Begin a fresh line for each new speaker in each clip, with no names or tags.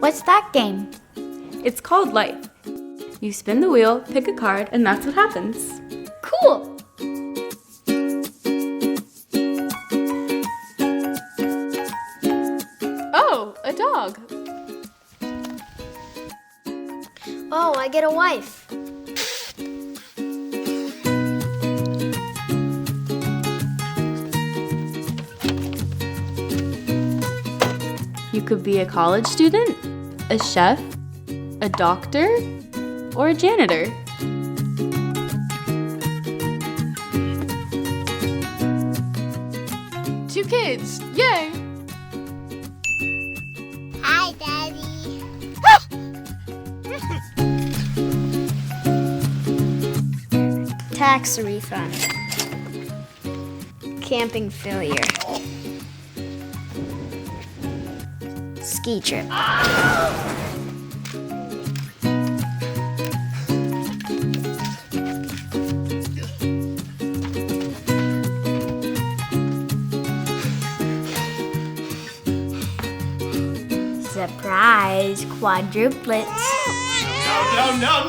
What's that game?
It's called life. You spin the wheel, pick a card, and that's what happens.
Cool!
Oh, a dog.
Oh, I get a wife.
You could be a college student, a chef, a doctor, or a janitor. Two kids, yay!
Hi, Daddy. Tax refund. Camping failure. Ski trip. Surprise, quadruplets.
No!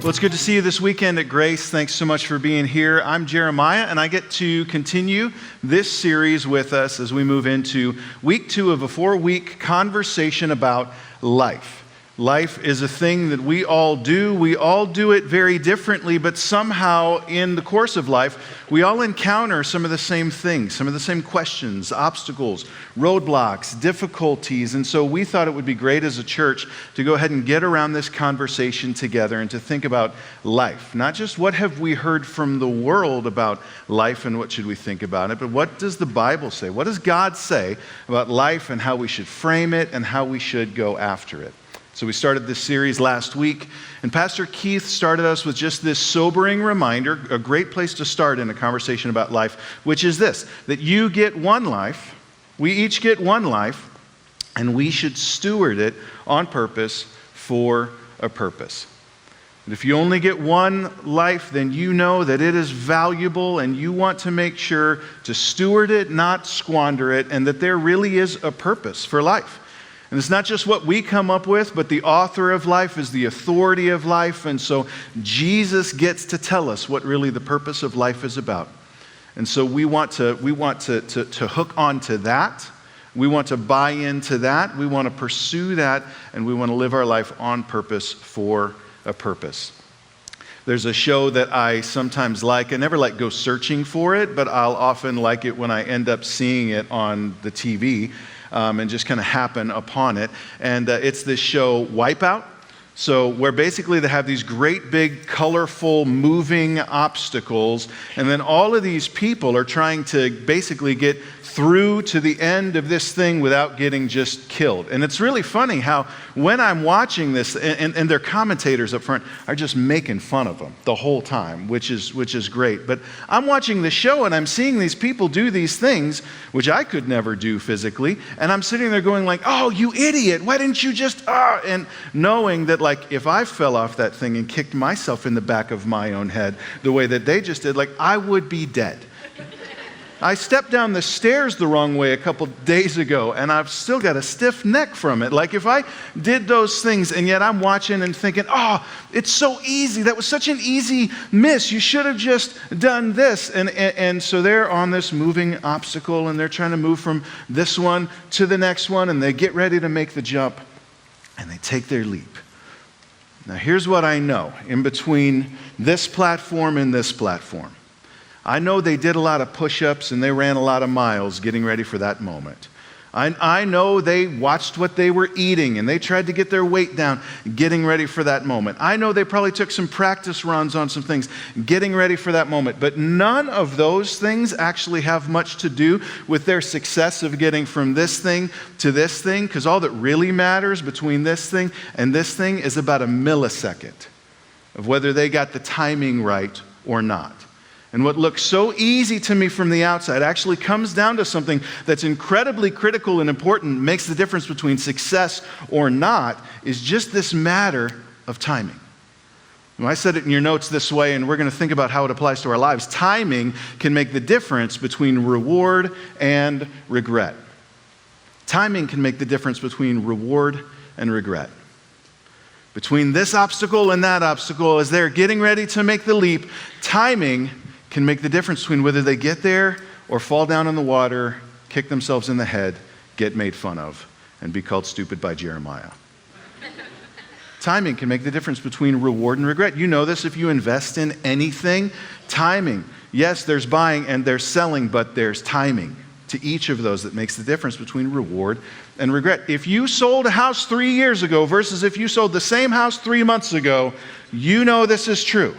Well, it's good to see you this weekend at Grace. Thanks so much for being here. I'm Jeremiah, and I get to continue this series with us as we move into week 2 of a 4-week conversation about life. Life is a thing that we all do. We all do it very differently, but somehow in the course of life, we all encounter some of the same things, some of the same questions, obstacles, roadblocks, difficulties. And so we thought it would be great as a church to go ahead and get around this conversation together and to think about life. Not just what have we heard from the world about life and what should we think about it, but what does the Bible say? What does God say about life and how we should frame it and how we should go after it? So we started this series last week, and Pastor Keith started us with just this sobering reminder, a great place to start in a conversation about life, which is this, that you get one life, we each get one life, and we should steward it on purpose for a purpose. And if you only get one life, then you know that it is valuable, and you want to make sure to steward it, not squander it, and that there really is a purpose for life. And it's not just what we come up with, but the author of life is the authority of life. And so Jesus gets to tell us what really the purpose of life is about. And so we want to hook onto that. We want to buy into that. We want to pursue that. And we want to live our life on purpose for a purpose. There's a show that I sometimes like. I never go searching for it, but I'll often like it when I end up seeing it on the TV. And just kind of happen upon it. And it's this show, Wipeout. So where basically they have these great big colorful moving obstacles, and then all of these people are trying to basically get through to the end of this thing without getting just killed. And it's really funny how when I'm watching this, and their commentators up front are just making fun of them the whole time, which is great. But I'm watching the show and I'm seeing these people do these things, which I could never do physically, and I'm sitting there going like, oh, you idiot, why didn't you just, and knowing that if I fell off that thing and kicked myself in the back of my own head the way that they just did, I would be dead. I stepped down the stairs the wrong way a couple days ago, and I've still got a stiff neck from it. If I did those things, and yet I'm watching and thinking, oh, it's so easy. That was such an easy miss. You should have just done this. And so they're on this moving obstacle, and they're trying to move from this one to the next one, and they get ready to make the jump, and they take their leap. Now, here's what I know in between this platform and this platform. I know they did a lot of push-ups and they ran a lot of miles getting ready for that moment. I know they watched what they were eating and they tried to get their weight down getting ready for that moment. I know they probably took some practice runs on some things getting ready for that moment. But none of those things actually have much to do with their success of getting from this thing to this thing, because all that really matters between this thing and this thing is about a millisecond of whether they got the timing right or not. And what looks so easy to me from the outside actually comes down to something that's incredibly critical and important, makes the difference between success or not, is just this matter of timing. I said it in your notes this way, and we're going to think about how it applies to our lives. Timing can make the difference between reward and regret. Timing can make the difference between reward and regret. Between this obstacle and that obstacle, as they're getting ready to make the leap, timing can make the difference between whether they get there or fall down in the water, kick themselves in the head, get made fun of, and be called stupid by Jeremiah. Timing can make the difference between reward and regret. You know this if you invest in anything. Timing. Yes, there's buying and there's selling, but there's timing to each of those that makes the difference between reward and regret. If you sold a house 3 years ago versus if you sold the same house 3 months ago, you know this is true.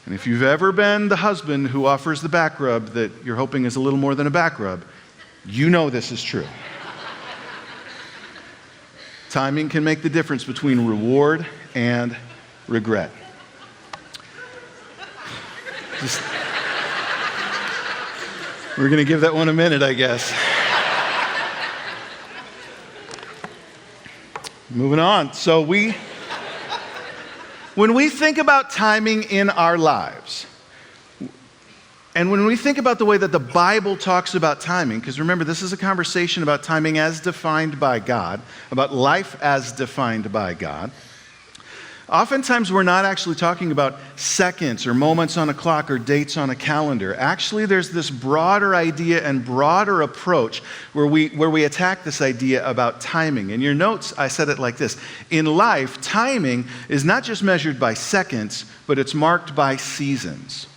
And if you've ever been the husband who offers the back rub that you're hoping is a little more than a back rub, you know this is true. Timing can make the difference between reward and regret. We're going to give that one a minute, I guess. Moving on. So when we think about timing in our lives, and when we think about the way that the Bible talks about timing, because remember, this is a conversation about timing as defined by God, about life as defined by God. Oftentimes, we're not actually talking about seconds or moments on a clock or dates on a calendar. Actually, there's this broader idea and broader approach where we attack this idea about timing. In your notes, I said it like this. In life, timing is not just measured by seconds, but it's marked by seasons.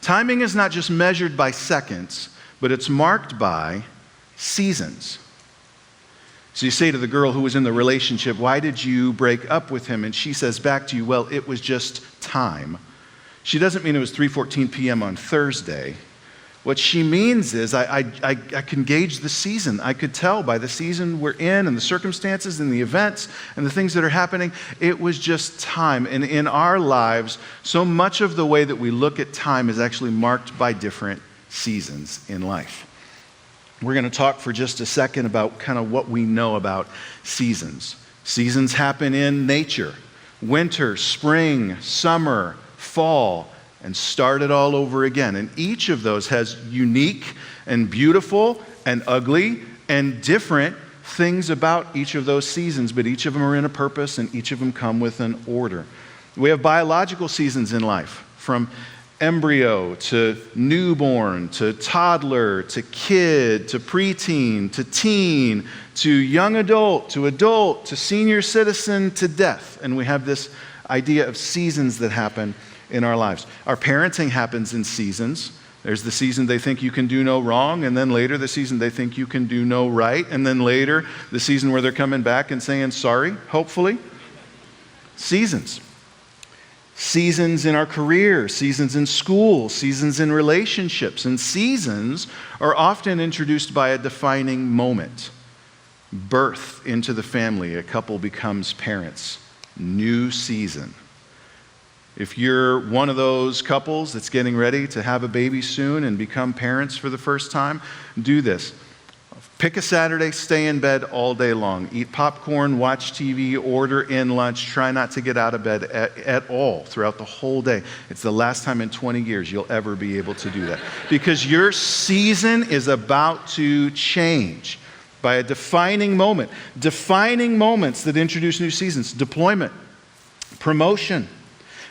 Timing is not just measured by seconds, but it's marked by seasons. So you say to the girl who was in the relationship, why did you break up with him? And she says back to you, well, it was just time. She doesn't mean it was 3:14 p.m. on Thursday. What she means is I can gauge the season. I could tell by the season we're in and the circumstances and the events and the things that are happening. It was just time. And in our lives, so much of the way that we look at time is actually marked by different seasons in life. We're going to talk for just a second about kind of what we know about seasons. Seasons happen in nature. Winter, spring, summer, fall, and start it all over again. And each of those has unique and beautiful and ugly and different things about each of those seasons, but each of them are in a purpose and each of them come with an order. We have biological seasons in life, from embryo to newborn to toddler to kid to preteen to teen to young adult to senior citizen to death. And we have this idea of seasons that happen in our lives. Our parenting happens in seasons. There's the season they think you can do no wrong, and then later the season they think you can do no right, and then later the season where they're coming back and saying sorry, hopefully. Seasons. Seasons in our career, seasons in school, seasons in relationships. And seasons are often introduced by a defining moment. Birth into the family, a couple becomes parents. New season. If you're one of those couples that's getting ready to have a baby soon and become parents for the first time, do this. Pick a Saturday, stay in bed all day long. Eat popcorn, watch TV, order in lunch. Try not to get out of bed at all throughout the whole day. It's the last time in 20 years you'll ever be able to do that. Because your season is about to change by a defining moment. Defining moments that introduce new seasons. Deployment, promotion,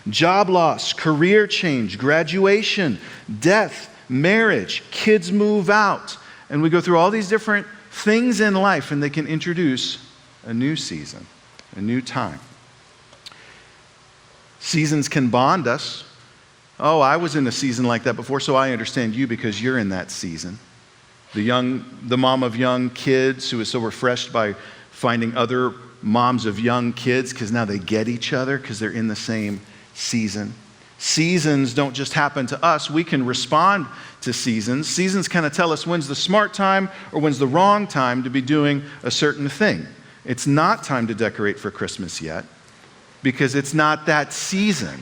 job loss, career change, graduation, death, marriage, kids move out. And we go through all these different things in life, and they can introduce a new season, a new time. Seasons can bond us. Oh, I was in a season like that before, so I understand you because you're in that season. The mom of young kids who is so refreshed by finding other moms of young kids because now they get each other because they're in the same season. Seasons don't just happen to us. We can respond to seasons. Seasons kind of tell us when's the smart time or when's the wrong time to be doing a certain thing. It's not time to decorate for Christmas yet because it's not that season.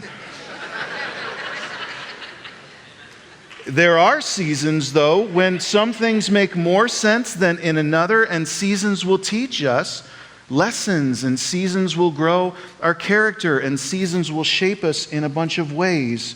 There are seasons, though, when some things make more sense than in another, and seasons will teach us lessons, and seasons will grow our character, and seasons will shape us in a bunch of ways.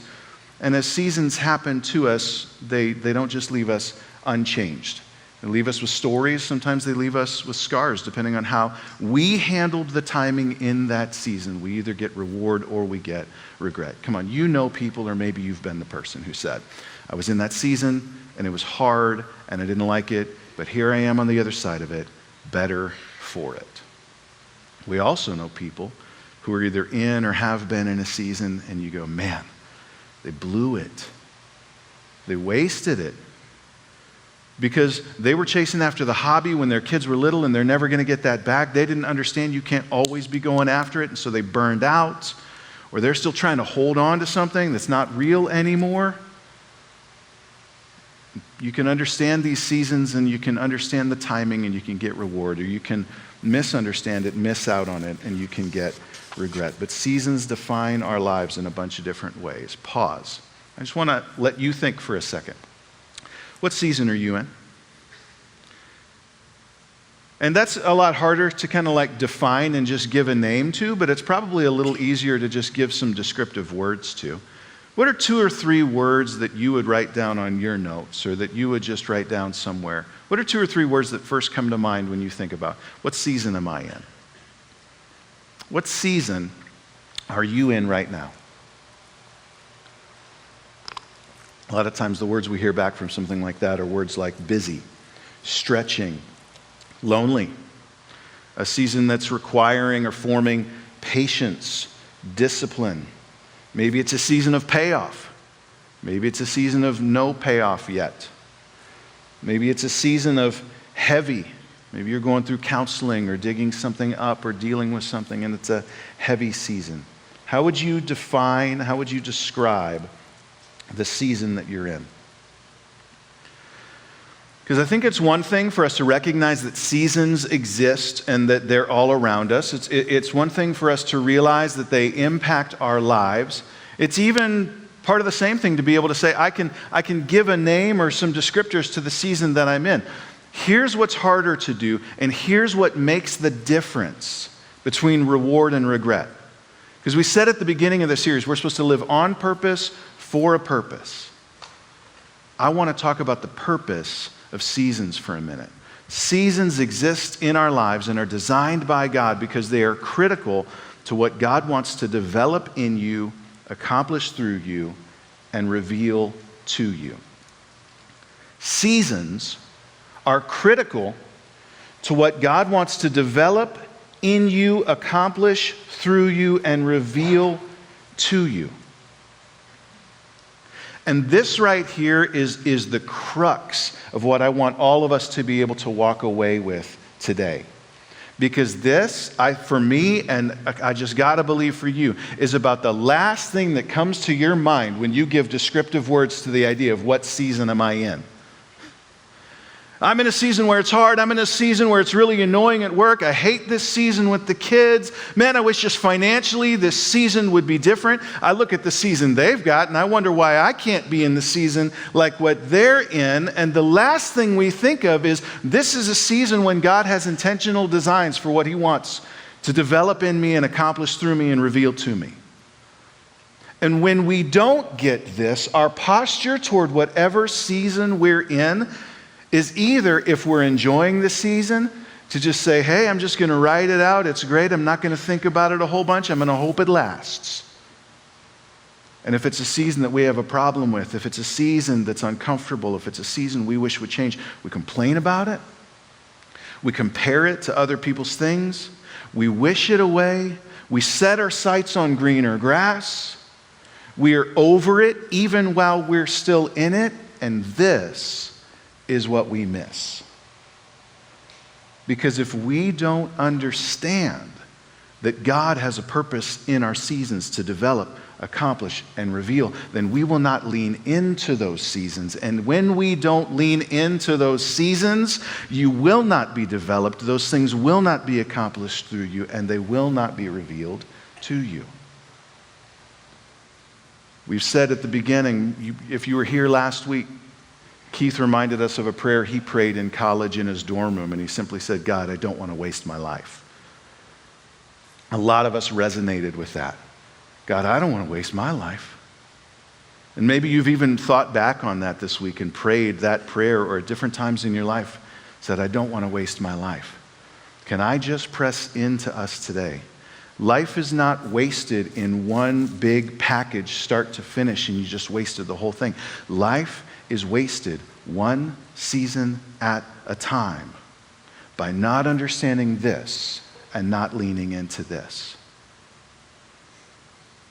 And as seasons happen to us, they don't just leave us unchanged. They leave us with stories. Sometimes they leave us with scars, depending on how we handled the timing in that season. We either get reward or we get regret. Come on, you know people, or maybe you've been the person who said, I was in that season and it was hard and I didn't like it, but here I am on the other side of it, better for it. We also know people who are either in or have been in a season and you go, man, they blew it. They wasted it. Because they were chasing after the hobby when their kids were little and they're never going to get that back. They didn't understand you can't always be going after it, and so they burned out. Or they're still trying to hold on to something that's not real anymore. You can understand these seasons and you can understand the timing and you can get reward, or you can misunderstand it, miss out on it, and you can get regret. But seasons define our lives in a bunch of different ways. Pause. I just want to let you think for a second. What season are you in? And that's a lot harder to kind of like define and just give a name to, but it's probably a little easier to just give some descriptive words to. What are 2 or 3 words that you would write down on your notes, or that you would just write down somewhere? What are 2 or 3 words that first come to mind when you think about, what season am I in? What season are you in right now? A lot of times the words we hear back from something like that are words like busy, stretching, lonely, a season that's requiring or forming patience, discipline. Maybe it's a season of payoff. Maybe it's a season of no payoff yet. Maybe it's a season of heavy. Maybe you're going through counseling or digging something up or dealing with something and it's a heavy season. How would you define, how would you describe the season that you're in? Because I think it's one thing for us to recognize that seasons exist and that they're all around us. It's one thing for us to realize that they impact our lives. It's even part of the same thing to be able to say, I can give a name or some descriptors to the season that I'm in. Here's what's harder to do, and here's what makes the difference between reward and regret. Because we said at the beginning of the series, we're supposed to live on purpose, for a purpose. I want to talk about the purpose of seasons for a minute. Seasons exist in our lives and are designed by God because they are critical to what God wants to develop in you, accomplish through you, and reveal to you. Seasons are critical to what God wants to develop in you, accomplish through you, and reveal to you. And this right here is the crux of what I want all of us to be able to walk away with today. Because this, for me, and I just got to believe for you, is about the last thing that comes to your mind when you give descriptive words to the idea of what season am I in. I'm in a season where it's hard. I'm in a season where it's really annoying at work. I hate this season with the kids. Man, I wish just financially this season would be different. I look at the season they've got and I wonder why I can't be in the season like what they're in. And the last thing we think of is this is a season when God has intentional designs for what He wants to develop in me and accomplish through me and reveal to me. And when we don't get this, our posture toward whatever season we're in is either, if we're enjoying the season, to just say, hey, I'm just going to ride it out. It's great. I'm not going to think about it a whole bunch. I'm going to hope it lasts. And if it's a season that we have a problem with, if it's a season that's uncomfortable, if it's a season we wish would change, we complain about it. We compare it to other people's things. We wish it away. We set our sights on greener grass. We are over it even while we're still in it. And this is what we miss. Because if we don't understand that God has a purpose in our seasons to develop, accomplish, and reveal, then we will not lean into those seasons. And when we don't lean into those seasons, you will not be developed. Those things will not be accomplished through you, and they will not be revealed to you. We've said at the beginning, if you were here last week, Keith reminded us of a prayer he prayed in college in his dorm room, and he simply said, God, I don't want to waste my life. A lot of us resonated with that. God, I don't want to waste my life. And maybe you've even thought back on that this week and prayed that prayer, or at different times in your life said, I don't want to waste my life. Can I just press into us today? Life is not wasted in one big package, start to finish, and you just wasted the whole thing. Life is wasted one season at a time by not understanding this and not leaning into this.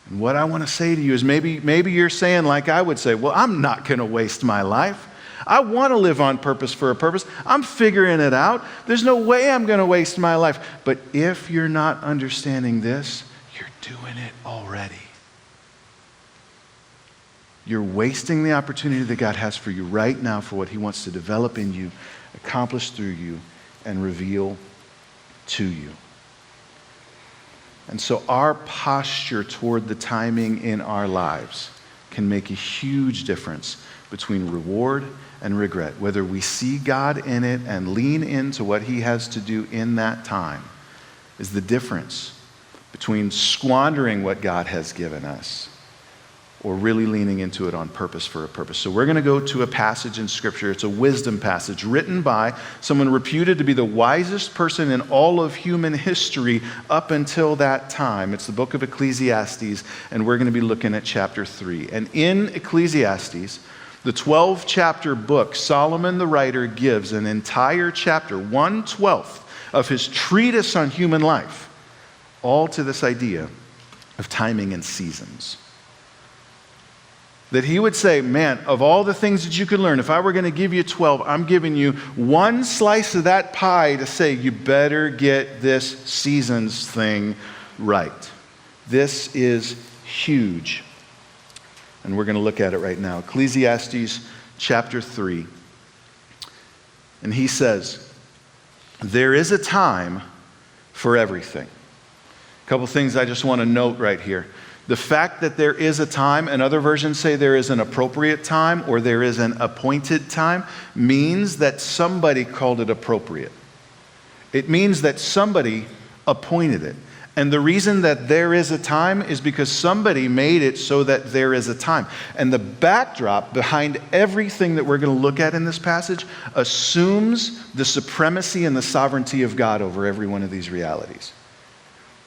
And what I want to say to you is maybe you're saying, like I would say, well, I'm not going to waste my life. I want to live on purpose for a purpose. I'm figuring it out. There's no way I'm going to waste my life. But if you're not understanding this, you're doing it already. You're wasting the opportunity that God has for you right now for what he wants to develop in you, accomplish through you, and reveal to you. And so our posture toward the timing in our lives can make a huge difference between reward and regret. Whether we see God in it and lean into what he has to do in that time is the difference between squandering what God has given us or really leaning into it on purpose for a purpose. So we're going to go to a passage in Scripture. It's a wisdom passage written by someone reputed to be the wisest person in all of human history up until that time. It's the book of Ecclesiastes, and we're going to be looking at chapter 3. And in Ecclesiastes, the 12-chapter book, Solomon the writer gives an entire chapter, 1/12 of his treatise on human life, all to this idea of timing and seasons. That he would say, man, of all the things that you could learn, if I were going to give you 12, I'm giving you one slice of that pie to say, you better get this seasons thing right. This is huge. And we're going to look at it right now. Ecclesiastes chapter 3. And he says, there is a time for everything. A couple things I just want to note right here. The fact that there is a time, and other versions say there is an appropriate time or there is an appointed time, means that somebody called it appropriate. It means that somebody appointed it. And the reason that there is a time is because somebody made it so that there is a time. And the backdrop behind everything that we're going to look at in this passage assumes the supremacy and the sovereignty of God over every one of these realities.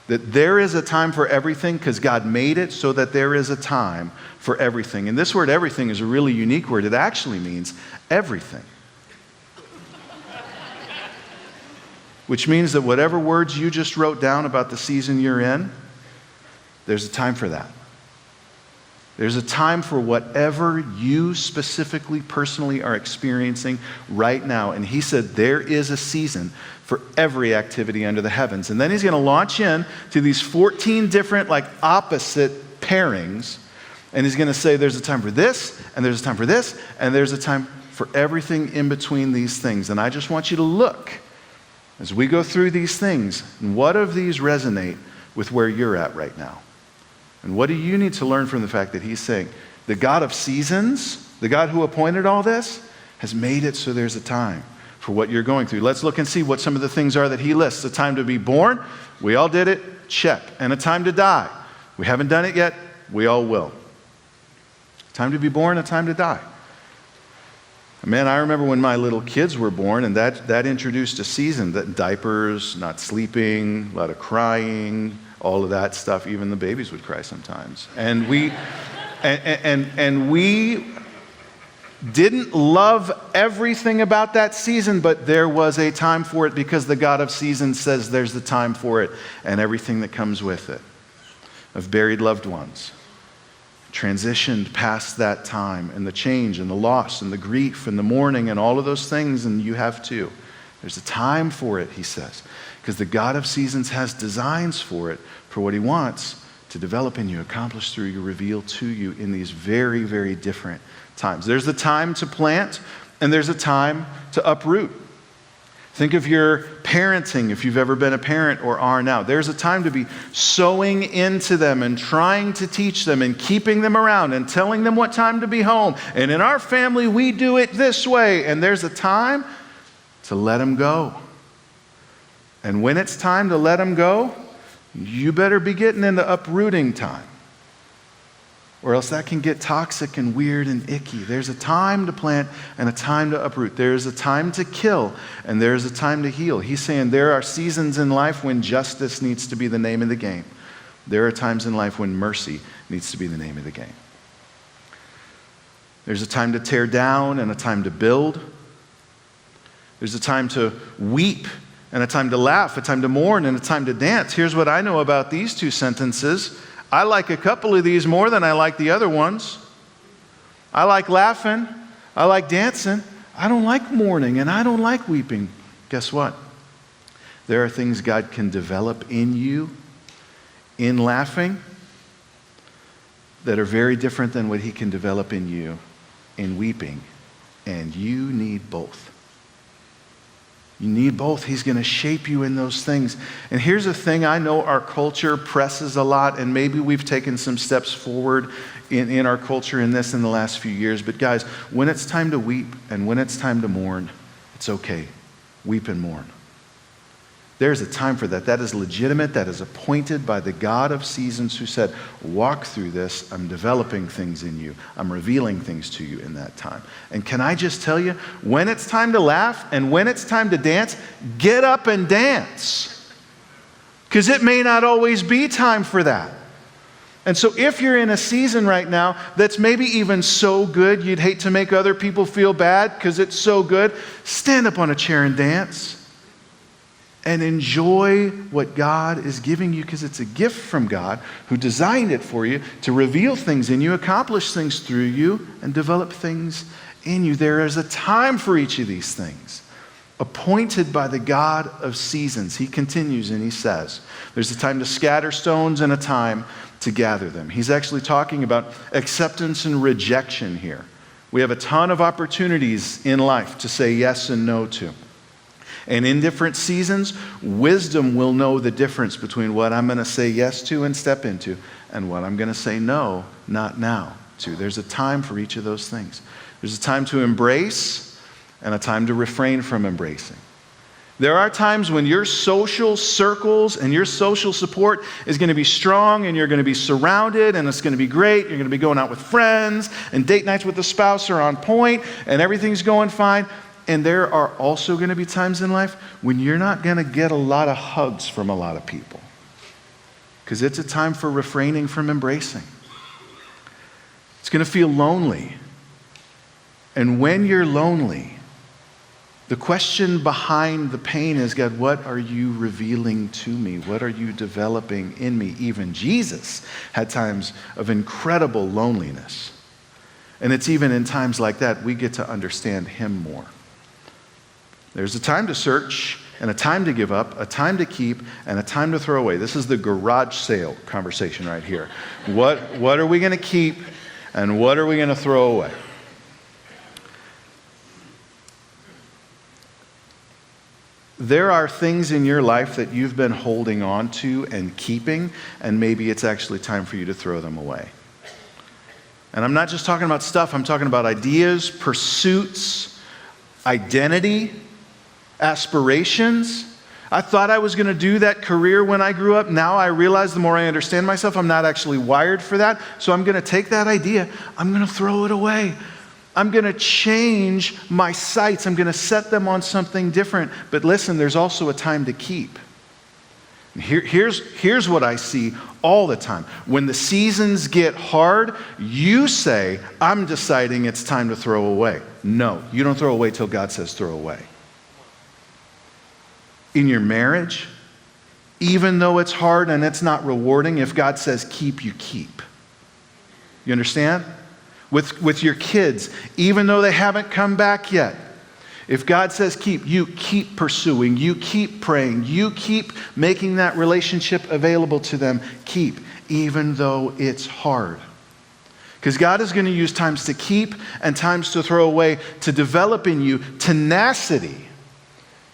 That there is a time for everything because God made it so that there is a time for everything. And this word everything is a really unique word. It actually means everything. Which means that whatever words you just wrote down about the season you're in, there's a time for that. There's a time for whatever you specifically, personally are experiencing right now. And he said there is a season for every activity under the heavens. And then he's going to launch in to these 14 different opposite pairings. And he's going to say there's a time for this, and there's a time for this, and there's a time for everything in between these things. And I just want you to look as we go through these things, and what of these resonate with where you're at right now? And what do you need to learn from the fact that he's saying the God of seasons, the God who appointed all this, has made it so there's a time for what you're going through. Let's look and see what some of the things are that he lists. A time to be born, we all did it, check. And a time to die. We haven't done it yet, we all will. A time to be born, a time to die. Man, I remember when my little kids were born, and that introduced a season, that diapers, not sleeping, a lot of crying, all of that stuff. Even the babies would cry sometimes. And we didn't love everything about that season, but there was a time for it because the God of seasons says there's the time for it and everything that comes with it. Of buried loved ones, transitioned past that time, and the change and the loss and the grief and the mourning and all of those things, and you have too. There's a time for it, he says, because the God of seasons has designs for it, for what he wants to develop in you, accomplish through you, reveal to you in these very, very different times. There's the time to plant, and there's a time to uproot. Think of your parenting, if you've ever been a parent or are now. There's a time to be sowing into them and trying to teach them and keeping them around and telling them what time to be home. And in our family, we do it this way. And there's a time to let them go. And when it's time to let them go, You better be getting into uprooting time, or else that can get toxic and weird and icky. There's a time to plant and a time to uproot. There's a time to kill and there's a time to heal. He's saying there are seasons in life when justice needs to be the name of the game. There are times in life when mercy needs to be the name of the game. There's a time to tear down and a time to build. There's a time to weep and a time to laugh, a time to mourn and a time to dance. Here's what I know about these two sentences. I like a couple of these more than I like the other ones. I like laughing. I like dancing. I don't like mourning and I don't like weeping. Guess what? There are things God can develop in you in laughing that are very different than what he can develop in you in weeping. And you need both. You need both. He's going to shape you in those things. And here's the thing, I know our culture presses a lot, and maybe we've taken some steps forward in our culture in this in the last few years. But guys, when it's time to weep and when it's time to mourn, it's okay. Weep and mourn. There's a time for that. That is legitimate. That is appointed by the God of seasons who said, walk through this. I'm developing things in you. I'm revealing things to you in that time. And can I just tell you, when it's time to laugh and when it's time to dance, get up and dance. Because it may not always be time for that. And so if you're in a season right now that's maybe even so good, you'd hate to make other people feel bad because it's so good, stand up on a chair and dance. And enjoy what God is giving you, because it's a gift from God who designed it for you to reveal things in you, accomplish things through you, and develop things in you. There is a time for each of these things, appointed by the God of seasons. He continues and he says, there's a time to scatter stones and a time to gather them. He's actually talking about acceptance and rejection here. We have a ton of opportunities in life to say yes and no to. And in different seasons, wisdom will know the difference between what I'm going to say yes to and step into and what I'm going to say no, not now to. There's a time for each of those things. There's a time to embrace and a time to refrain from embracing. There are times when your social circles and your social support is going to be strong and you're going to be surrounded and it's going to be great. You're going to be going out with friends and date nights with the spouse are on point and everything's going fine. And there are also going to be times in life when you're not going to get a lot of hugs from a lot of people. Because it's a time for refraining from embracing. It's going to feel lonely. And when you're lonely, the question behind the pain is, God, what are you revealing to me? What are you developing in me? Even Jesus had times of incredible loneliness. And it's even in times like that we get to understand him more. There's a time to search and a time to give up, a time to keep, and a time to throw away. This is the garage sale conversation right here. What are we going to keep and what are we going to throw away? There are things in your life that you've been holding on to and keeping, and maybe it's actually time for you to throw them away. And I'm not just talking about stuff, I'm talking about ideas, pursuits, identity, aspirations. I thought I was going to do that career when I grew up. Now I realize the more I understand myself, I'm not actually wired for that. So I'm going to take that idea, I'm going to throw it away. I'm going to change my sights. I'm going to set them on something different. But listen, there's also a time to keep. Here's what I see all the time. When the seasons get hard, you say, I'm deciding it's time to throw away. No, you don't throw away till God says throw away. In your marriage, even though it's hard and it's not rewarding, if God says keep, you keep. You understand? With your kids, even though they haven't come back yet, if God says keep, you keep pursuing, you keep praying, you keep making that relationship available to them, keep, even though it's hard. Because God is going to use times to keep and times to throw away to develop in you tenacity.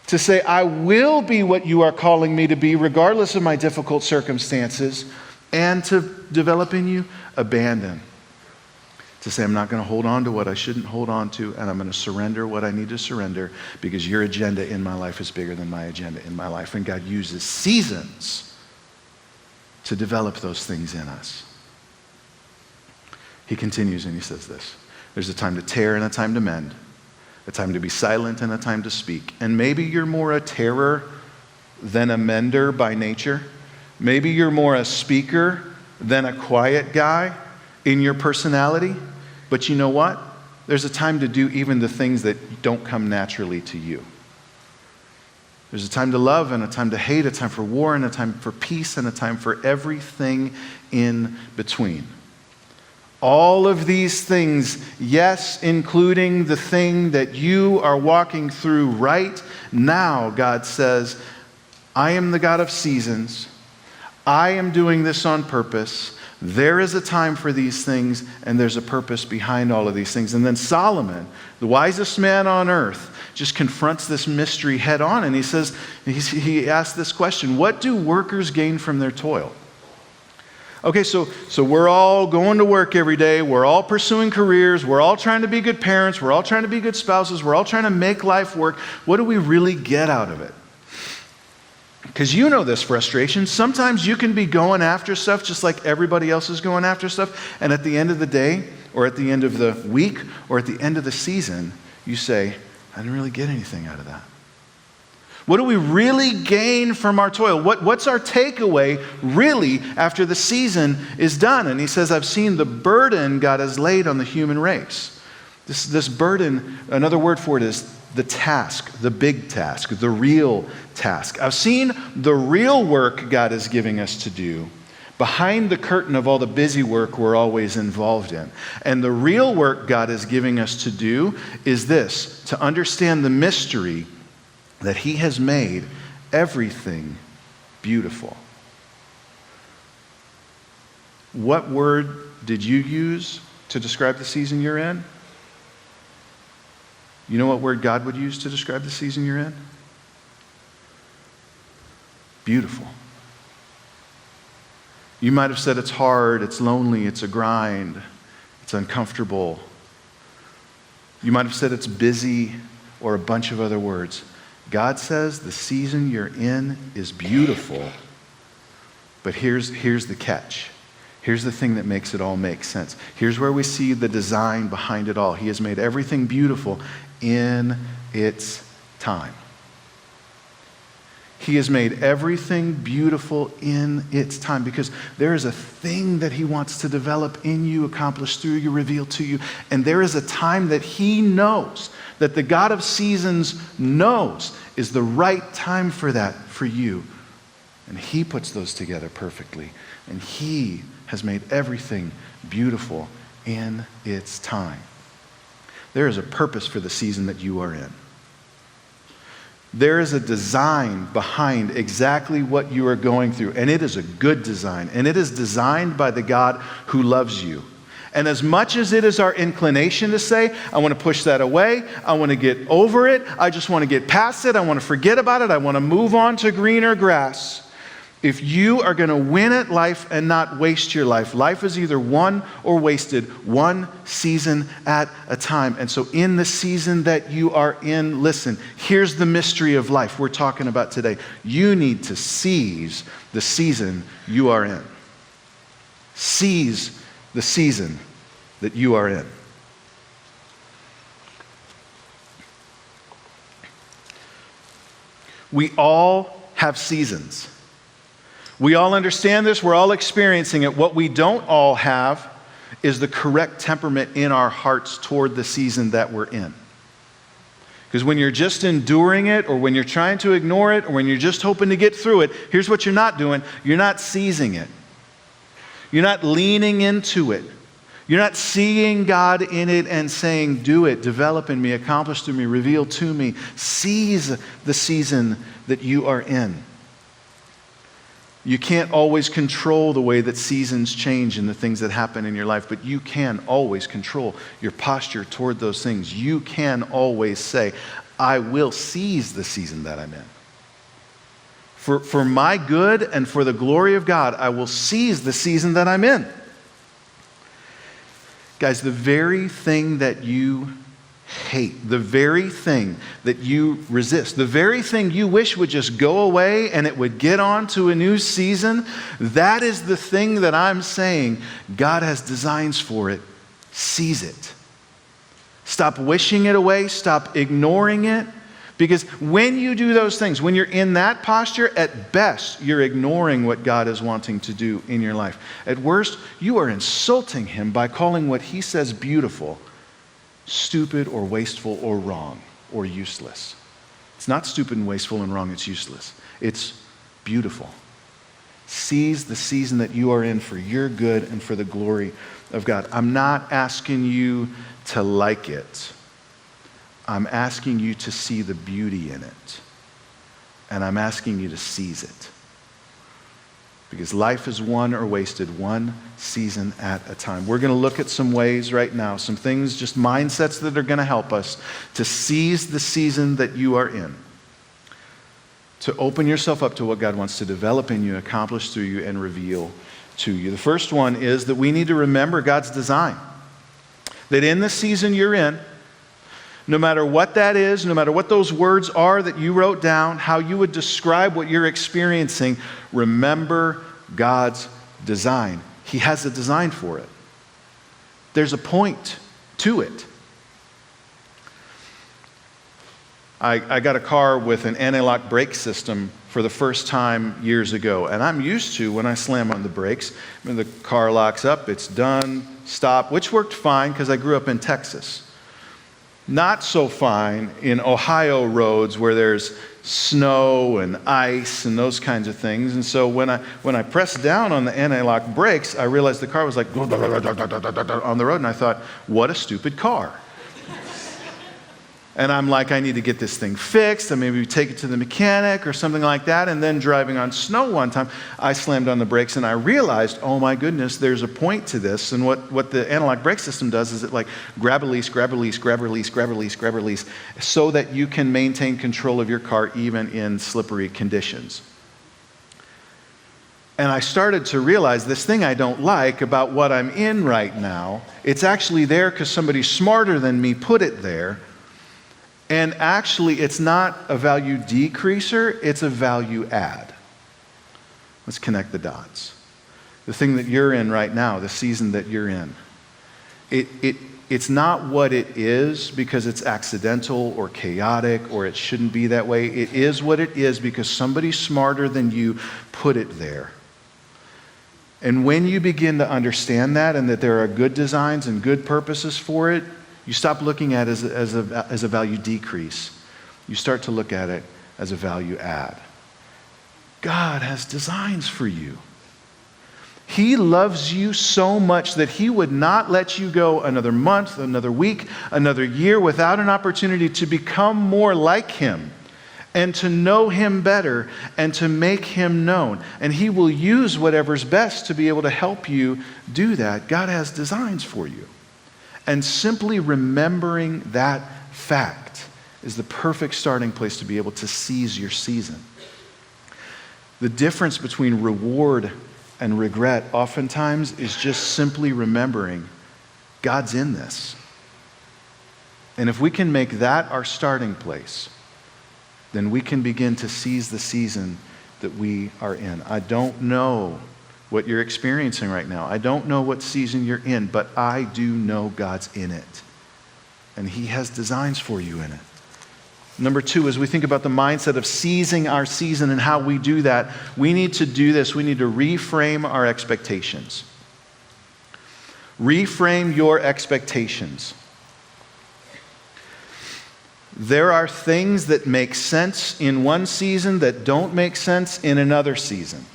To say, I will be what you are calling me to be regardless of my difficult circumstances, and to develop in you abandon. To say, I'm not going to hold on to what I shouldn't hold on to, and I'm going to surrender what I need to surrender because your agenda in my life is bigger than my agenda in my life. And God uses seasons to develop those things in us. He continues and he says this: there's a time to tear and a time to mend, a time to be silent and a time to speak. And maybe you're more a terror than a mender by nature. Maybe you're more a speaker than a quiet guy in your personality. But you know what? There's a time to do even the things that don't come naturally to you. There's a time to love and a time to hate, a time for war and a time for peace and a time for everything in between. All of these things, yes, including the thing that you are walking through right now, God says, I am the God of seasons. I am doing this on purpose. There is a time for these things, and there's a purpose behind all of these things. And then Solomon, the wisest man on earth, just confronts this mystery head on, and he says, he asks this question: what do workers gain from their toil? Okay, so we're all going to work every day. We're all pursuing careers. We're all trying to be good parents. We're all trying to be good spouses. We're all trying to make life work. What do we really get out of it? Because you know this frustration. Sometimes you can be going after stuff just like everybody else is going after stuff, and at the end of the day, or at the end of the week, or at the end of the season, you say, I didn't really get anything out of that. What do we really gain from our toil? What's our takeaway really after the season is done? And he says, I've seen the burden God has laid on the human race. This burden, another word for it is the task, the big task, the real task. I've seen the real work God is giving us to do behind the curtain of all the busy work we're always involved in. And the real work God is giving us to do is this: to understand the mystery that He has made everything beautiful. What word did you use to describe the season you're in? You know what word God would use to describe the season you're in? Beautiful. You might have said it's hard, it's lonely, it's a grind, it's uncomfortable. You might have said it's busy or a bunch of other words. God says the season you're in is beautiful, but here's the catch. Here's the thing that makes it all make sense. Here's where we see the design behind it all. He has made everything beautiful in its time. He has made everything beautiful in its time because there is a thing that He wants to develop in you, accomplish through you, reveal to you. And there is a time that He knows, that the God of seasons knows is the right time for that for you. And He puts those together perfectly. And He has made everything beautiful in its time. There is a purpose for the season that you are in. There is a design behind exactly what you are going through, and it is a good design, and it is designed by the God who loves you. And as much as it is our inclination to say, I want to push that away, I want to get over it, I just want to get past it, I want to forget about it, I want to move on to greener grass. If you are going to win at life and not waste your life, life is either won or wasted, one season at a time. And so in the season that you are in, listen, here's the mystery of life we're talking about today. You need to seize the season you are in. Seize the season that you are in. We all have seasons. We all understand this. We're all experiencing it. What we don't all have is the correct temperament in our hearts toward the season that we're in. Because when you're just enduring it, or when you're trying to ignore it, or when you're just hoping to get through it, here's what you're not doing. You're not seizing it. You're not leaning into it. You're not seeing God in it and saying, do it, develop in me, accomplish through me, reveal to me. Seize the season that you are in. You can't always control the way that seasons change and the things that happen in your life, but you can always control your posture toward those things. You can always say, I will seize the season that I'm in. For my good and for the glory of God, I will seize the season that I'm in. Guys, the very thing that you hate, the very thing that you resist, the very thing you wish would just go away and it would get on to a new season, that is the thing that I'm saying God has designs for it. Seize it. Stop wishing it away. Stop ignoring it. Because when you do those things, when you're in that posture, at best, you're ignoring what God is wanting to do in your life. At worst, you are insulting him by calling what he says beautiful stupid or wasteful or wrong or useless. It's not stupid and wasteful and wrong, it's useless. It's beautiful. Seize the season that you are in for your good and for the glory of God. I'm not asking you to like it. I'm asking you to see the beauty in it. And I'm asking you to seize it. Because life is won or wasted one season at a time. We're going to look at some ways right now, some things, just mindsets that are going to help us to seize the season that you are in. To open yourself up to what God wants to develop in you, accomplish through you, and reveal to you. The first one is that we need to remember God's design. That in the season you're in, no matter what that is, no matter what those words are that you wrote down, how you would describe what you're experiencing, remember God's design. He has a design for it. There's a point to it. I got a car with an anti-lock brake system for the first time years ago, and I'm used to when I slam on the brakes, when the car locks up, it's done, stop, which worked fine because I grew up in Texas. Not so fine in Ohio roads where there's snow and ice and those kinds of things. And so when I pressed down on the anti-lock brakes, I realized the car was like on the road, and I thought, what a stupid car. And I'm like, I need to get this thing fixed, and maybe take it to the mechanic or something like that. And then driving on snow one time, I slammed on the brakes and I realized, oh my goodness, there's a point to this. And what the analog brake system does is it like grab release, grab release, grab release, grab release, grab release, so that you can maintain control of your car even in slippery conditions. And I started to realize this thing I don't like about what I'm in right now, it's actually there because somebody smarter than me put it there. And actually, it's not a value decreaser, it's a value add. Let's connect the dots. The thing that you're in right now, the season that you're in, it's not what it is because it's accidental or chaotic or it shouldn't be that way. It is what it is because somebody smarter than you put it there. And when you begin to understand that and that there are good designs and good purposes for it, you stop looking at it as a value decrease. You start to look at it as a value add. God has designs for you. He loves you so much that he would not let you go another month, another week, another year without an opportunity to become more like him and to know him better and to make him known. And he will use whatever's best to be able to help you do that. God has designs for you. And simply remembering that fact is the perfect starting place to be able to seize your season. The difference between reward and regret oftentimes is just simply remembering God's in this. And if we can make that our starting place, then we can begin to seize the season that we are in. I don't know what you're experiencing right now. I don't know what season you're in, but I do know God's in it. And he has designs for you in it. Number two, as we think about the mindset of seizing our season and how we do that, we need to do this. We need to reframe our expectations. Reframe your expectations. There are things that make sense in one season that don't make sense in another season.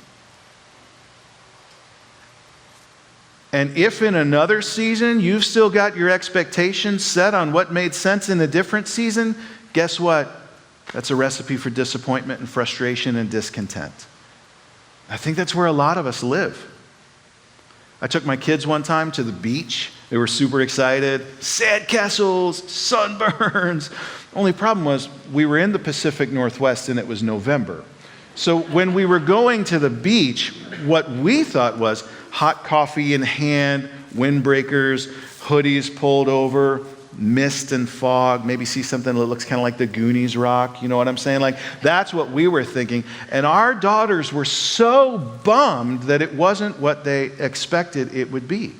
And if in another season you've still got your expectations set on what made sense in a different season, guess what? That's a recipe for disappointment and frustration and discontent. I think that's where a lot of us live. I took my kids one time to the beach. They were super excited. Sandcastles, sunburns. Only problem was we were in the Pacific Northwest and it was November. So when we were going to the beach, what we thought was hot coffee in hand, windbreakers, hoodies pulled over, mist and fog, maybe see something that looks kind of like the Goonies rock, you know what I'm saying? Like, that's what we were thinking. And our daughters were so bummed that it wasn't what they expected it would be.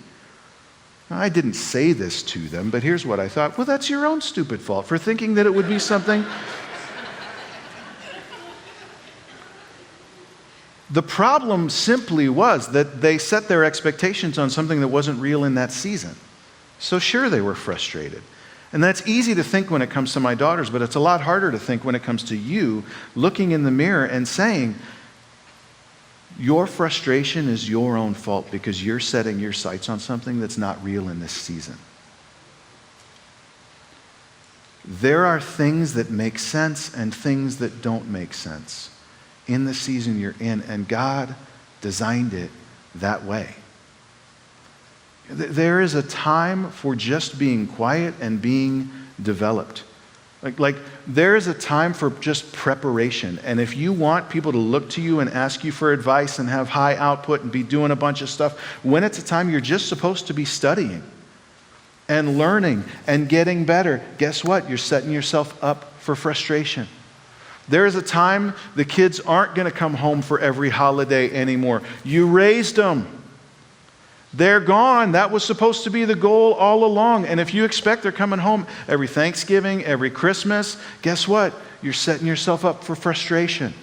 Now, I didn't say this to them, but here's what I thought. Well, that's your own stupid fault for thinking that it would be something. The problem simply was that they set their expectations on something that wasn't real in that season. So sure, they were frustrated. And that's easy to think when it comes to my daughters, but it's a lot harder to think when it comes to you looking in the mirror and saying, your frustration is your own fault because you're setting your sights on something that's not real in this season. There are things that make sense and things that don't make sense in the season you're in, and God designed it that way. There is a time for just being quiet and being developed. Like there is a time for just preparation. And if you want people to look to you and ask you for advice and have high output and be doing a bunch of stuff, when it's a time you're just supposed to be studying and learning and getting better, guess what? You're setting yourself up for frustration. There is a time the kids aren't going to come home for every holiday anymore. You raised them. They're gone. That was supposed to be the goal all along. And if you expect they're coming home every Thanksgiving, every Christmas, guess what? You're setting yourself up for frustration.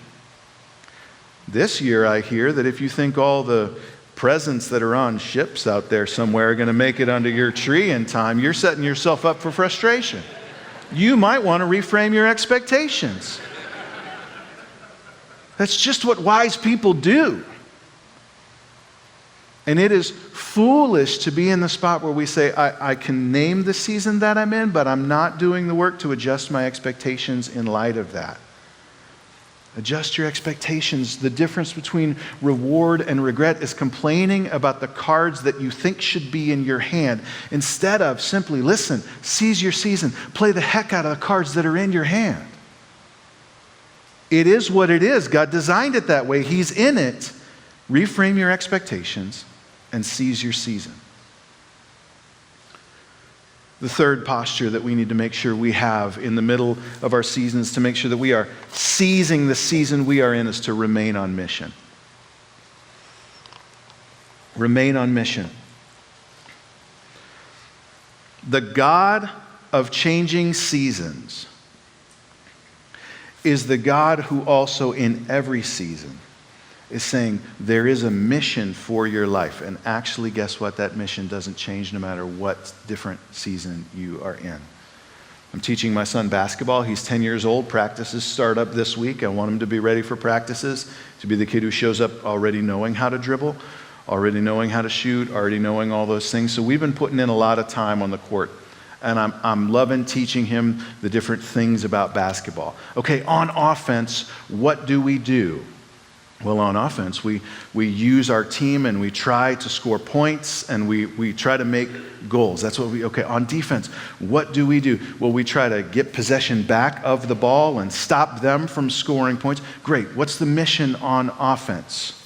This year, I hear that if you think all the presents that are on ships out there somewhere are going to make it under your tree in time, you're setting yourself up for frustration. You might want to reframe your expectations. That's just what wise people do. And it is foolish to be in the spot where we say, I can name the season that I'm in, but I'm not doing the work to adjust my expectations in light of that. Adjust your expectations. The difference between reward and regret is complaining about the cards that you think should be in your hand instead of simply, listen, seize your season, play the heck out of the cards that are in your hand. It is what it is. God designed it that way. He's in it. Reframe your expectations and seize your season. The third posture that we need to make sure we have in the middle of our seasons to make sure that we are seizing the season we are in is to remain on mission. Remain on mission. The God of changing seasons is the God who also in every season is saying there is a mission for your life. And actually, guess what? That mission doesn't change no matter what different season you are in. I'm teaching my son basketball. He's 10 years old. Practices start up this week. I want him to be ready for practices, to be the kid who shows up already knowing how to dribble, already knowing how to shoot, already knowing all those things. So we've been putting in a lot of time on the court. And I'm loving teaching him the different things about basketball. Okay, on offense, what do we do? Well, on offense, we use our team and we try to score points and we try to make goals. That's what okay, on defense, what do we do? Well, we try to get possession back of the ball and stop them from scoring points. Great. What's the mission on offense?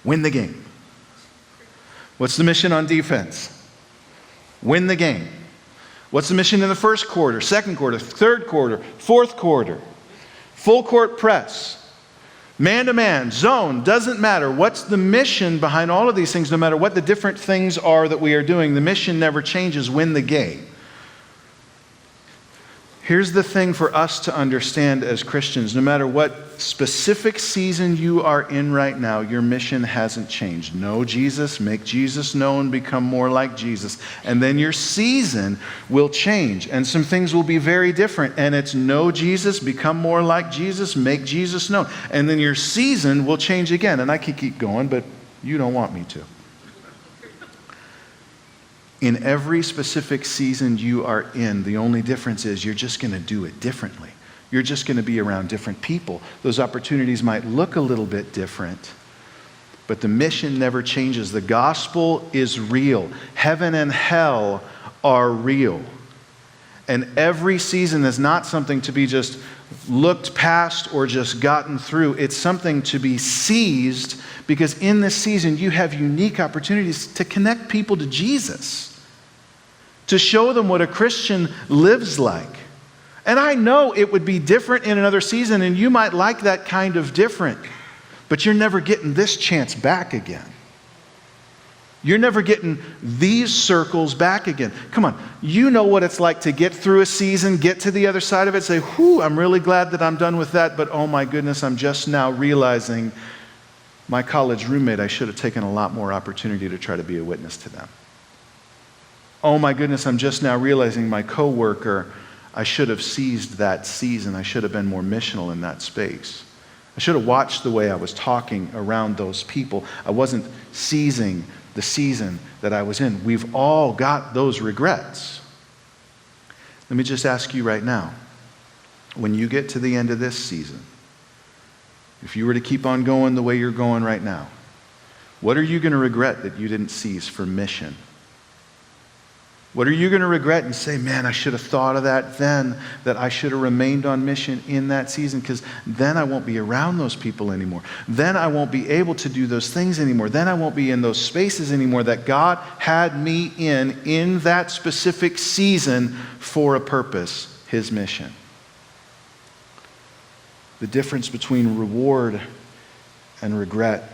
Win the game. What's the mission on defense? Win the game. What's the mission in the first quarter, second quarter, third quarter, fourth quarter? Full court press. Man-to-man, zone, doesn't matter. What's the mission behind all of these things? No matter what the different things are that we are doing, the mission never changes. Win the game. Here's the thing for us to understand as Christians. No matter what specific season you are in right now, your mission hasn't changed. Know Jesus, make Jesus known, become more like Jesus. And then your season will change. And some things will be very different. And it's know Jesus, become more like Jesus, make Jesus known. And then your season will change again. And I can keep going, but you don't want me to. In every specific season you are in, the only difference is you're just going to do it differently. You're just going to be around different people. Those opportunities might look a little bit different, but the mission never changes. The gospel is real. Heaven and hell are real. And every season is not something to be just looked past or just gotten through. It's something to be seized because in this season you have unique opportunities to connect people to Jesus. to show them what a Christian lives like. And I know it would be different in another season, and you might like that kind of different, but you're never getting this chance back again. You're never getting these circles back again. Come on, you know what it's like to get through a season, get to the other side of it, say, whew, I'm really glad that I'm done with that, but oh my goodness, I'm just now realizing my college roommate, I should have taken a lot more opportunity to try to be a witness to them. Oh my goodness, I'm just now realizing my coworker, I should have seized that season. I should have been more missional in that space. I should have watched the way I was talking around those people. I wasn't seizing the season that I was in. We've all got those regrets. Let me just ask you right now, when you get to the end of this season, if you were to keep on going the way you're going right now, what are you going to regret that you didn't seize for mission? What are you going to regret and say, man, I should have thought of that then, that I should have remained on mission in that season, because then I won't be around those people anymore. Then I won't be able to do those things anymore. Then I won't be in those spaces anymore that God had me in that specific season for a purpose, His mission. The difference between reward and regret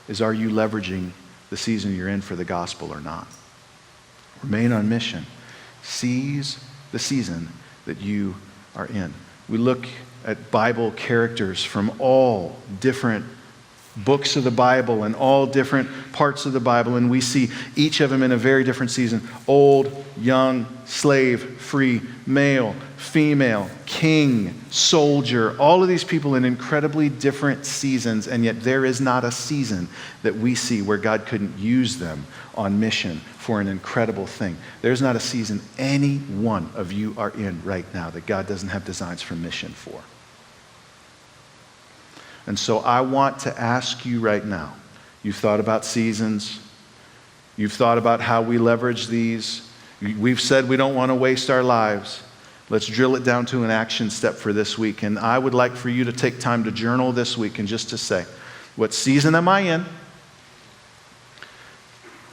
is, are you leveraging the season you're in for the gospel or not? Remain on mission. Seize the season that you are in. We look at Bible characters from all different books of the Bible and all different parts of the Bible, and we see each of them in a very different season. Old, young, slave, free, male, female, king, soldier, all of these people in incredibly different seasons, and yet there is not a season that we see where God couldn't use them on mission for an incredible thing. There's not a season any one of you are in right now that God doesn't have designs for mission for. And so I want to ask you right now, you've thought about seasons, you've thought about how we leverage these, we've said we don't want to waste our lives. Let's drill it down to an action step for this week. And I would like for you to take time to journal this week and just to say, what season am I in?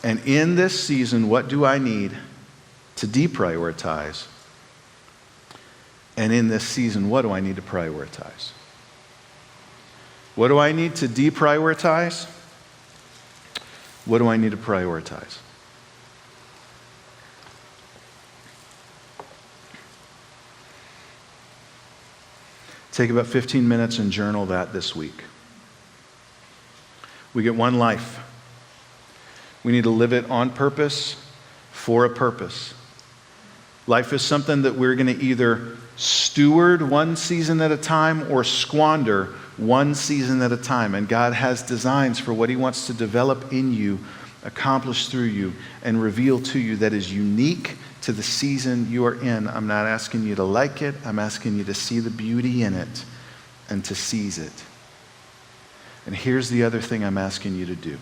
And in this season, what do I need to deprioritize? And in this season, what do I need to prioritize? What do I need to deprioritize? What do I need to prioritize? Take about 15 minutes and journal that this week. We get one life. We need to live it on purpose, for a purpose. Life is something that we're going to either steward one season at a time or squander one season at a time. And God has designs for what He wants to develop in you, accomplish through you, and reveal to you that is unique to the season you are in. I'm not asking you to like it. I'm asking you to see the beauty in it and to seize it. And here's the other thing I'm asking you to do,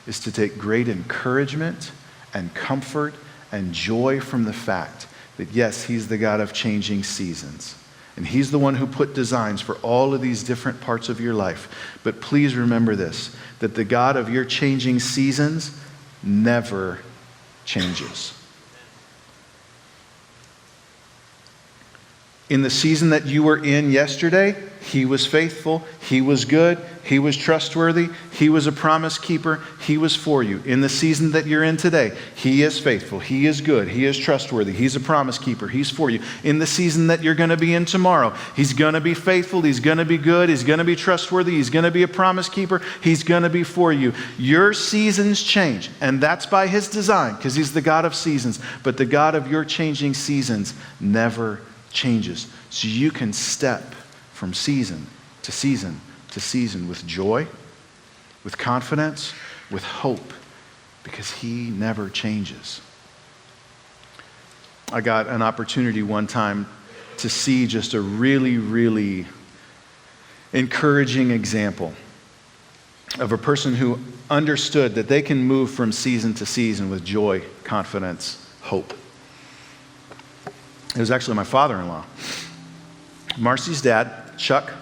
is to take great encouragement and comfort and joy from the fact that, yes, He's the God of changing seasons. And He's the one who put designs for all of these different parts of your life. But please remember this, that the God of your changing seasons never changes. In the season that you were in yesterday, He was faithful, He was good, He was trustworthy, He was a promise keeper, He was for you. In the season that you're in today, He is faithful, He is good, He is trustworthy, He's a promise keeper, He's for you. In the season that you're going to be in tomorrow, He's going to be faithful, He's going to be good, He's going to be trustworthy, He's going to be a promise keeper, He's going to be for you. Your seasons change, and that's by His design, because He's the God of seasons. But the God of your changing seasons never changes. So you can step from season to season to season with joy, with confidence, with hope, because He never changes. I got an opportunity one time to see just a really, really encouraging example of a person who understood that they can move from season to season with joy, confidence, hope. It was actually my father-in-law. Marcy's dad, Chuck,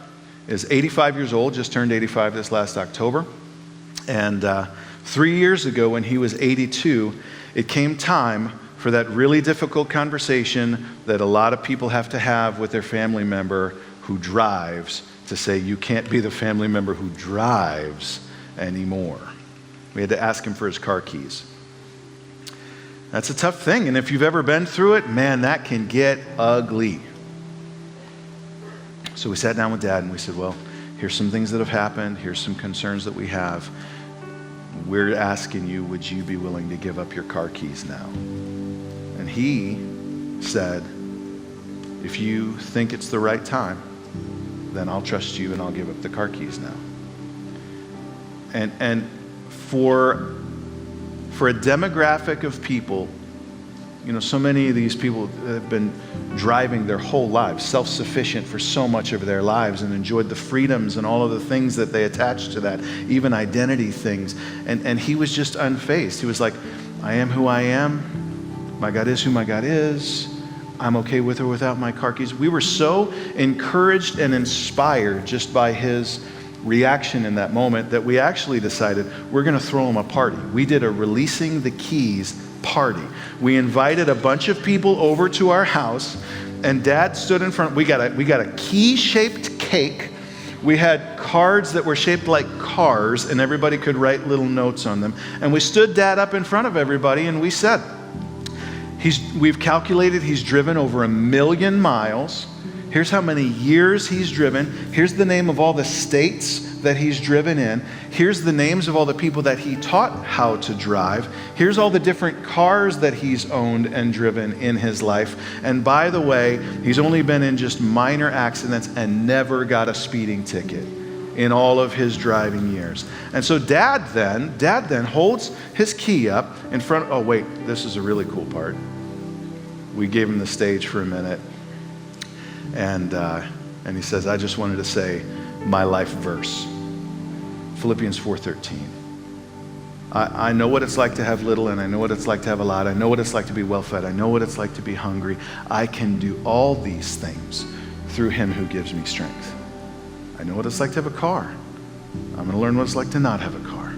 is 85 years old, just turned 85 this last October. And 3 years ago, when he was 82, it came time for that really difficult conversation that a lot of people have to have with their family member who drives, to say, you can't be the family member who drives anymore. We had to ask him for his car keys. That's a tough thing, and if you've ever been through it, man, that can get ugly. So we sat down with Dad and we said, well, here's some things that have happened. Here's some concerns that we have. We're asking you, would you be willing to give up your car keys now? And he said, if you think it's the right time, then I'll trust you and I'll give up the car keys now. And for a demographic of people, you know, so many of these people have been driving their whole lives, self-sufficient for so much of their lives, and enjoyed the freedoms and all of the things that they attach to that, even identity things. And he was just unfazed. He was like, I am who I am. My God is who my God is. I'm okay with or without my car keys. We were so encouraged and inspired just by his reaction in that moment that we actually decided we're going to throw him a party. We did a releasing the keys party. We invited a bunch of people over to our house, and Dad stood in front. We got a key-shaped cake. We had cards that were shaped like cars, and everybody could write little notes on them. And we stood Dad up in front of everybody, and we said, we've calculated he's driven over 1 million miles. Here's how many years he's driven. Here's the name of all the states that he's driven in. Here's the names of all the people that he taught how to drive. Here's all the different cars that he's owned and driven in his life. And by the way, he's only been in just minor accidents and never got a speeding ticket in all of his driving years. And so Dad then holds his key up in front. Oh wait, this is a really cool part. We gave him the stage for a minute. And he says, I just wanted to say my life verse, Philippians 4:13. I know what it's like to have little, and I know what it's like to have a lot. I know what it's like to be well-fed. I know what it's like to be hungry. I can do all these things through him who gives me strength. I know what it's like to have a car. I'm going to learn what it's like to not have a car.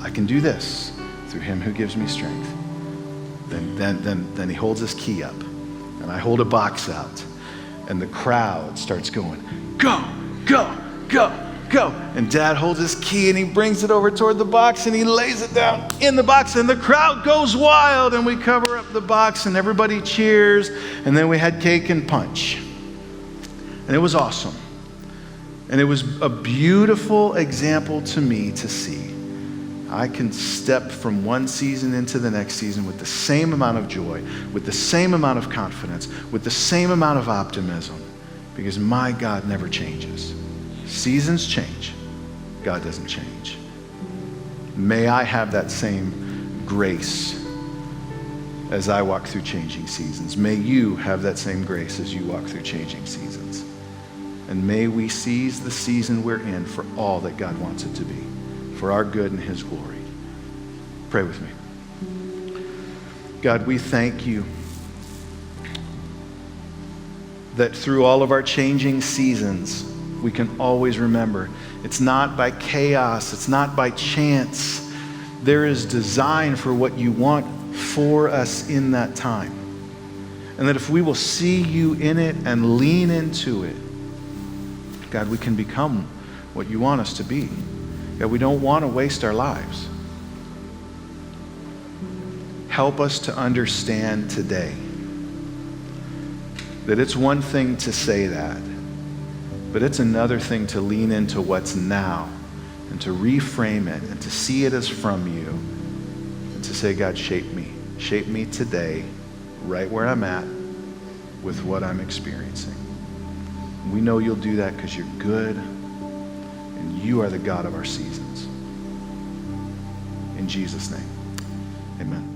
I can do this through him who gives me strength. Then he holds his key up, and I hold a box out. And the crowd starts going, go, go, go, go. And Dad holds his key and he brings it over toward the box and he lays it down in the box, and the crowd goes wild, and we cover up the box and everybody cheers. And then we had cake and punch. And it was awesome. And it was a beautiful example to me to see. I can step from one season into the next season with the same amount of joy, with the same amount of confidence, with the same amount of optimism, because my God never changes. Seasons change. God doesn't change. May I have that same grace as I walk through changing seasons. May you have that same grace as you walk through changing seasons. And may we seize the season we're in for all that God wants it to be, for our good and his glory. Pray with me. God, we thank you that through all of our changing seasons, we can always remember it's not by chaos, it's not by chance. There is design for what you want for us in that time. And that if we will see you in it and lean into it, God, we can become what you want us to be. God, we don't want to waste our lives. Help us to understand today that it's one thing to say that, but it's another thing to lean into what's now and to reframe it and to see it as from you and to say, God, shape me. Shape me today, right where I'm at, with what I'm experiencing. We know you'll do that because you're good and you are the God of our seasons. In Jesus' name, amen.